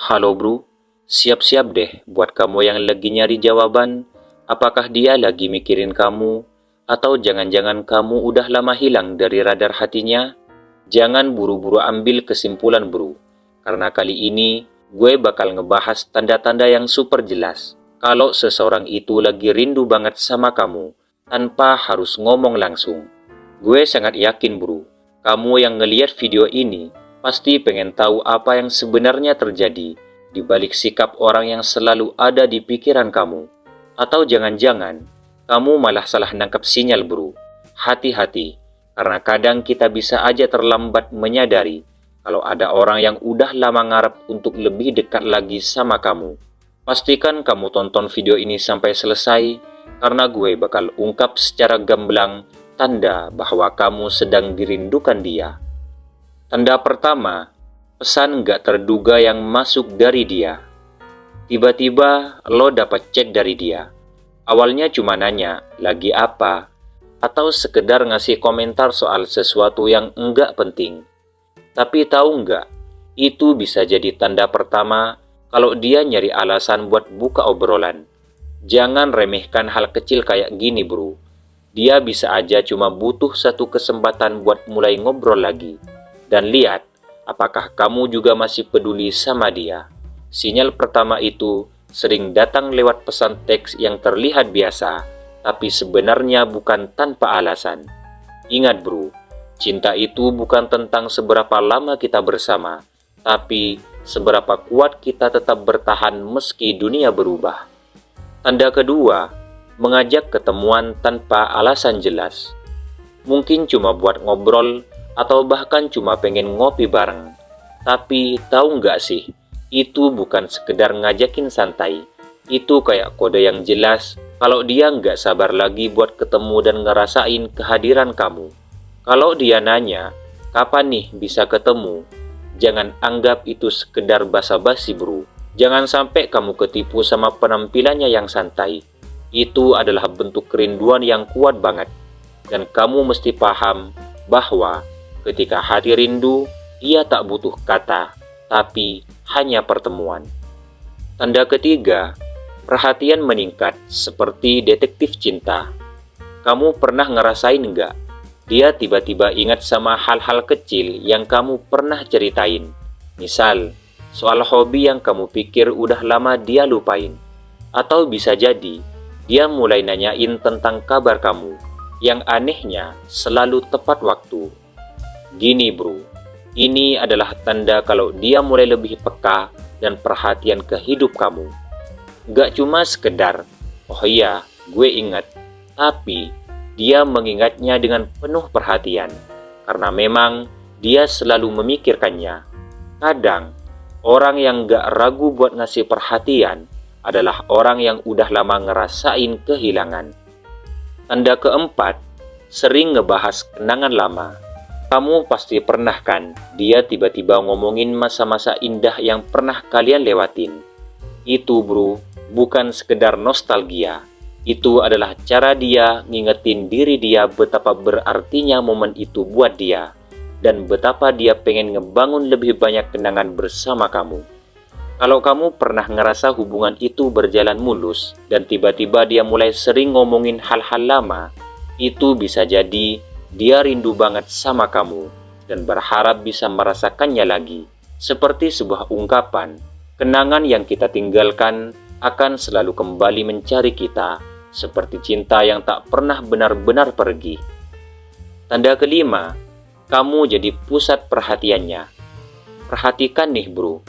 Halo bro, siap-siap deh buat kamu yang lagi nyari jawaban. Apakah dia lagi mikirin kamu? Atau jangan-jangan kamu udah lama hilang dari radar hatinya? Jangan buru-buru ambil kesimpulan bro. Karena kali ini gue bakal ngebahas tanda-tanda yang super jelas kalau seseorang itu lagi rindu banget sama kamu tanpa harus ngomong langsung. Gue sangat yakin bro, kamu yang ngeliat video ini pasti pengen tahu apa yang sebenarnya terjadi di balik sikap orang yang selalu ada di pikiran kamu. Atau jangan-jangan kamu malah salah nangkap sinyal bro. Hati-hati, karena kadang kita bisa aja terlambat menyadari kalau ada orang yang udah lama ngarep untuk lebih dekat lagi sama kamu. Pastikan kamu tonton video ini sampai selesai, karena gue bakal ungkap secara gamblang tanda bahwa kamu sedang dirindukan dia. Tanda pertama, pesan nggak terduga yang masuk dari dia. Tiba-tiba lo dapat chat dari dia. Awalnya cuma nanya, lagi apa? Atau sekedar ngasih komentar soal sesuatu yang enggak penting. Tapi tahu nggak, itu bisa jadi tanda pertama kalau dia nyari alasan buat buka obrolan. Jangan remehkan hal kecil kayak gini bro. Dia bisa aja cuma butuh satu kesempatan buat mulai ngobrol lagi. Dan lihat, apakah kamu juga masih peduli sama dia. Sinyal pertama itu sering datang lewat pesan teks yang terlihat biasa, tapi sebenarnya bukan tanpa alasan. Ingat bro, cinta itu bukan tentang seberapa lama kita bersama, tapi seberapa kuat kita tetap bertahan meski dunia berubah. Tanda kedua, mengajak ketemuan tanpa alasan jelas. Mungkin cuma buat ngobrol, atau bahkan cuma pengen ngopi bareng. Tapi tahu nggak sih, itu bukan sekedar ngajakin santai. Itu kayak kode yang jelas kalau dia nggak sabar lagi buat ketemu dan ngerasain kehadiran kamu. Kalau dia nanya, kapan nih bisa ketemu? Jangan anggap itu sekedar basa-basi bro. Jangan sampai kamu ketipu sama penampilannya yang santai. Itu adalah bentuk kerinduan yang kuat banget. Dan kamu mesti paham bahwa ketika hati rindu, ia tak butuh kata, tapi hanya pertemuan. Tanda ketiga, perhatian meningkat seperti detektif cinta. Kamu pernah ngerasain nggak? Dia tiba-tiba ingat sama hal-hal kecil yang kamu pernah ceritain. Misal, soal hobi yang kamu pikir udah lama dia lupain. Atau bisa jadi, dia mulai nanyain tentang kabar kamu, yang anehnya selalu tepat waktu. Gini bro, ini adalah tanda kalau dia mulai lebih peka dan perhatian ke hidup kamu. Gak cuma sekedar, oh iya, gue ingat, tapi dia mengingatnya dengan penuh perhatian, karena memang dia selalu memikirkannya. Kadang, orang yang gak ragu buat ngasih perhatian adalah orang yang udah lama ngerasain kehilangan. Tanda keempat, sering ngebahas kenangan lama. Kamu pasti pernah kan, dia tiba-tiba ngomongin masa-masa indah yang pernah kalian lewatin. Itu bro, bukan sekedar nostalgia. Itu adalah cara dia ngingetin diri dia betapa berartinya momen itu buat dia. Dan betapa dia pengen ngebangun lebih banyak kenangan bersama kamu. Kalau kamu pernah ngerasa hubungan itu berjalan mulus, dan tiba-tiba dia mulai sering ngomongin hal-hal lama, itu bisa jadi dia rindu banget sama kamu dan berharap bisa merasakannya lagi. Seperti sebuah ungkapan, kenangan yang kita tinggalkan akan selalu kembali mencari kita, seperti cinta yang tak pernah benar-benar pergi. Tanda kelima, kamu jadi pusat perhatiannya. Perhatikan nih bro,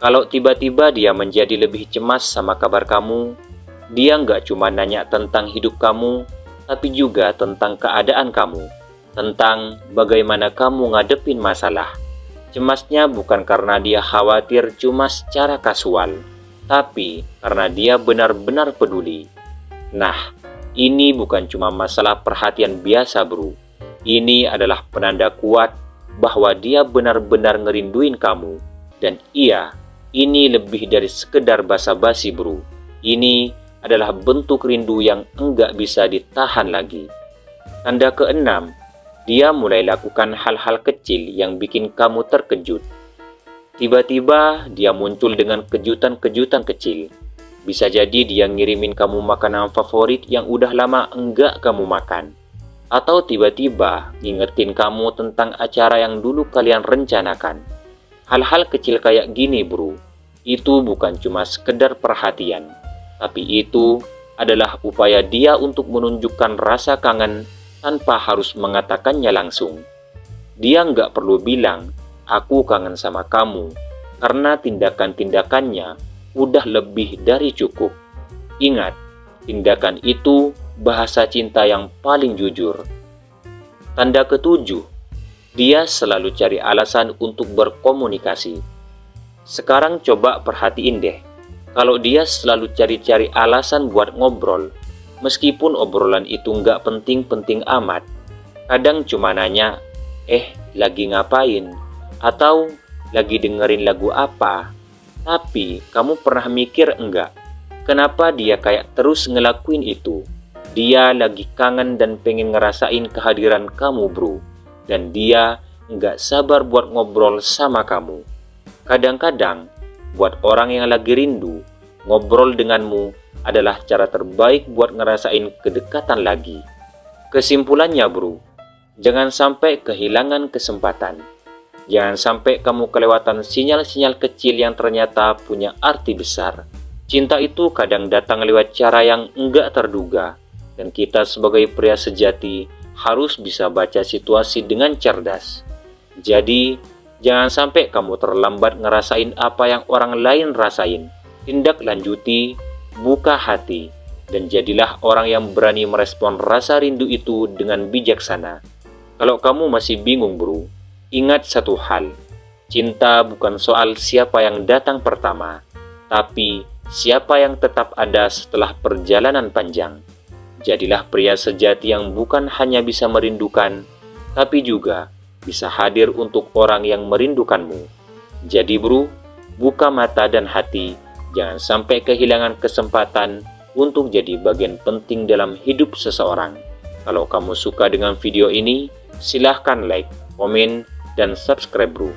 kalau tiba-tiba dia menjadi lebih cemas sama kabar kamu, dia nggak cuma nanya tentang hidup kamu, tapi juga tentang keadaan kamu, tentang bagaimana kamu ngadepin masalah. Cemasnya bukan karena dia khawatir cuma secara kasual, tapi karena dia benar-benar peduli. Nah, ini bukan cuma masalah perhatian biasa bro. Ini adalah penanda kuat bahwa dia benar-benar ngerinduin kamu. Dan iya, ini lebih dari sekedar basa-basi bro. Ini adalah bentuk rindu yang enggak bisa ditahan lagi. Tanda keenam, dia mulai lakukan hal-hal kecil yang bikin kamu terkejut. Tiba-tiba dia muncul dengan kejutan-kejutan kecil. Bisa jadi dia ngirimin kamu makanan favorit yang udah lama enggak kamu makan. Atau tiba-tiba ngingetin kamu tentang acara yang dulu kalian rencanakan. Hal-hal kecil kayak gini bro, itu bukan cuma sekedar perhatian, tapi itu adalah upaya dia untuk menunjukkan rasa kangen tanpa harus mengatakannya langsung. Dia nggak perlu bilang, aku kangen sama kamu, karena tindakan-tindakannya udah lebih dari cukup. Ingat, tindakan itu bahasa cinta yang paling jujur. Tanda ketujuh, dia selalu cari alasan untuk berkomunikasi. Sekarang coba perhatiin deh, kalau dia selalu cari-cari alasan buat ngobrol, meskipun obrolan itu nggak penting-penting amat, kadang cuma nanya, lagi ngapain? Atau lagi dengerin lagu apa? Tapi kamu pernah mikir enggak? Kenapa dia kayak terus ngelakuin itu? Dia lagi kangen dan pengen ngerasain kehadiran kamu bro. Dan dia nggak sabar buat ngobrol sama kamu. Kadang-kadang, buat orang yang lagi rindu, ngobrol denganmu adalah cara terbaik buat ngerasain kedekatan lagi. Kesimpulannya bro, jangan sampai kehilangan kesempatan. Jangan sampai kamu kelewatan sinyal-sinyal kecil yang ternyata punya arti besar. Cinta itu kadang datang lewat cara yang enggak terduga. Dan kita sebagai pria sejati harus bisa baca situasi dengan cerdas. Jadi, jangan sampai kamu terlambat ngerasain apa yang orang lain rasain. Tindak lanjuti, buka hati, dan jadilah orang yang berani merespon rasa rindu itu dengan bijaksana. Kalau kamu masih bingung bro, ingat satu hal, cinta bukan soal siapa yang datang pertama, tapi siapa yang tetap ada setelah perjalanan panjang. Jadilah pria sejati yang bukan hanya bisa merindukan, tapi juga bisa hadir untuk orang yang merindukanmu. Jadi bro, buka mata dan hati, jangan sampai kehilangan kesempatan untuk jadi bagian penting dalam hidup seseorang. Kalau kamu suka dengan video ini, silahkan like, komen, dan subscribe bro.